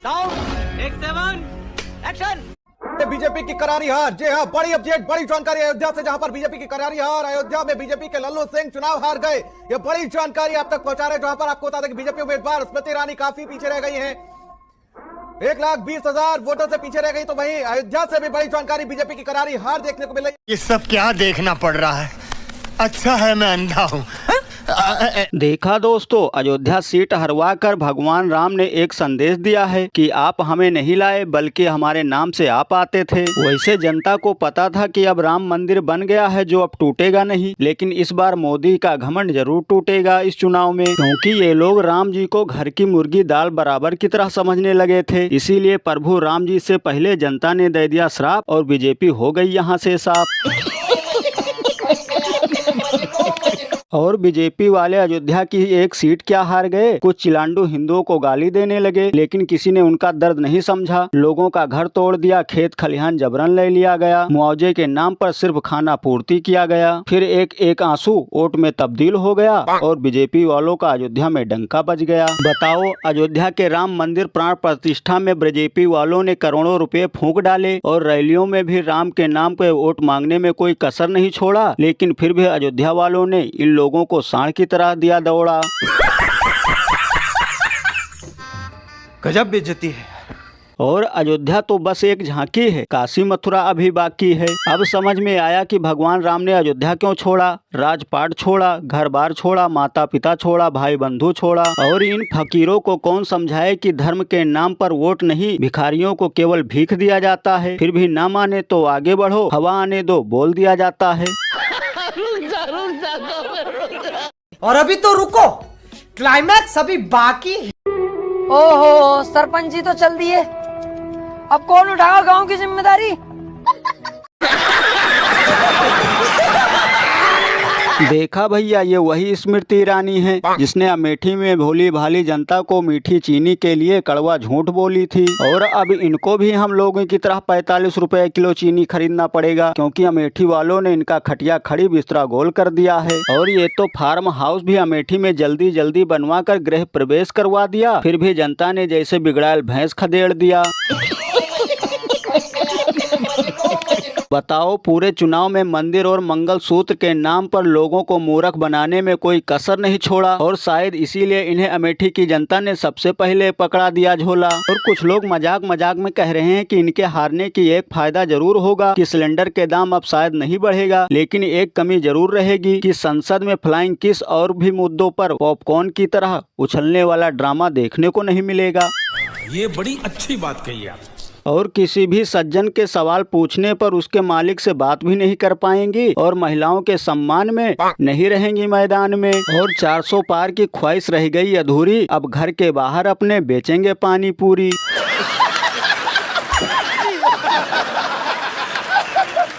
Sound take 7 action. BJP की करारी हार। जी हां, बड़ी अपडेट, बड़ी जानकारी अयोध्या से, जहां पर बीजेपी की करारी हार। अयोध्या में बीजेपी के लल्लू सिंह चुनाव हार गए। ये बड़ी जानकारी आप तक पहुंचा रहे, जहां पर आपको बता दें कि बीजेपी उम्मीदवार स्मृति ईरानी काफी पीछे रह गई हैं, 1,20,000 वोटों से पीछे रह गई। तो वहीं अयोध्या से भी बड़ी जानकारी, बीजेपी की करारी हार देखने को मिल रही। ये सब क्या देखना पड़ रहा है? अच्छा है मैं अंधा हूँ। देखा दोस्तों, अयोध्या सीट हरवाकर भगवान राम ने एक संदेश दिया है कि आप हमें नहीं लाए बल्कि हमारे नाम से आप आते थे। वैसे जनता को पता था कि अब राम मंदिर बन गया है जो अब टूटेगा नहीं, लेकिन इस बार मोदी का घमंड जरूर टूटेगा इस चुनाव में, क्योंकि ये लोग राम जी को घर की मुर्गी दाल बराबर की तरह समझने लगे थे। इसीलिए प्रभु राम जी से पहले जनता ने दे दिया श्राप और बीजेपी हो गई यहाँ से साफ। और बीजेपी वाले अयोध्या की एक सीट क्या हार गए, कुछ चिलांडू हिंदुओं को गाली देने लगे, लेकिन किसी ने उनका दर्द नहीं समझा। लोगों का घर तोड़ दिया, खेत खलिहान जबरन ले लिया गया, मुआवजे के नाम पर सिर्फ खाना पूर्ति किया गया, फिर एक एक आंसू वोट में तब्दील हो गया और बीजेपी वालों का अयोध्या में डंका बज गया। बताओ, अयोध्या के राम मंदिर प्राण प्रतिष्ठा में बीजेपी वालों ने करोड़ों रुपए फूंक डाले और रैलियों में भी राम के नाम पे वोट मांगने में कोई कसर नहीं छोड़ा, लेकिन फिर भी अयोध्या वालों ने इन लोगों को सांड की तरह दिया दौड़ा। गजब बेइज्जती है। और अयोध्या तो बस एक झांकी है, काशी मथुरा अभी बाकी है। अब समझ में आया कि भगवान राम ने अयोध्या क्यों छोड़ा, राजपाट छोड़ा, घर बार छोड़ा, माता पिता छोड़ा, भाई बंधु छोड़ा। और इन फकीरों को कौन समझाए कि धर्म के नाम पर वोट नहीं, भिखारियों को केवल भीख दिया जाता है, फिर भी ना माने तो आगे बढ़ो, हवा आने दो बोल दिया जाता है। और अभी तो रुको, क्लाइमैक्स अभी बाकी है। ओहो, सरपंच जी तो चल दिए, अब कौन उठाएगा गांव की जिम्मेदारी? देखा भैया, ये वही स्मृति ईरानी है जिसने अमेठी में भोली भाली जनता को मीठी चीनी के लिए कड़वा झूठ बोली थी। और अब इनको भी हम लोगों की तरह 45 रुपए किलो चीनी खरीदना पड़ेगा, क्योंकि अमेठी वालों ने इनका खटिया खड़ी बिस्तरा गोल कर दिया है। और ये तो फार्म हाउस भी अमेठी में जल्दी जल्दी बनवा कर गृह प्रवेश करवा दिया, फिर भी जनता ने जैसे बिगड़ायल भैंस खदेड़ दिया। बताओ, पूरे चुनाव में मंदिर और मंगल सूत्र के नाम पर लोगों को मूर्ख बनाने में कोई कसर नहीं छोड़ा, और शायद इसीलिए इन्हें अमेठी की जनता ने सबसे पहले पकड़ा दिया झोला। और कुछ लोग मजाक मजाक में कह रहे हैं कि इनके हारने की एक फायदा जरूर होगा कि सिलेंडर के दाम अब शायद नहीं बढ़ेगा, लेकिन एक कमी जरूर रहेगी कि संसद में फ्लाइंग किस और भी मुद्दों पर पॉपकॉर्न की तरह उछलने वाला ड्रामा देखने को नहीं मिलेगा। ये बड़ी अच्छी बात कही आप। और किसी भी सज्जन के सवाल पूछने पर उसके मालिक से बात भी नहीं कर पाएंगी, और महिलाओं के सम्मान में नहीं रहेंगी मैदान में। और 400 पार की ख्वाहिश रह गई अधूरी, अब घर के बाहर अपने बेचेंगे पानी पूरी।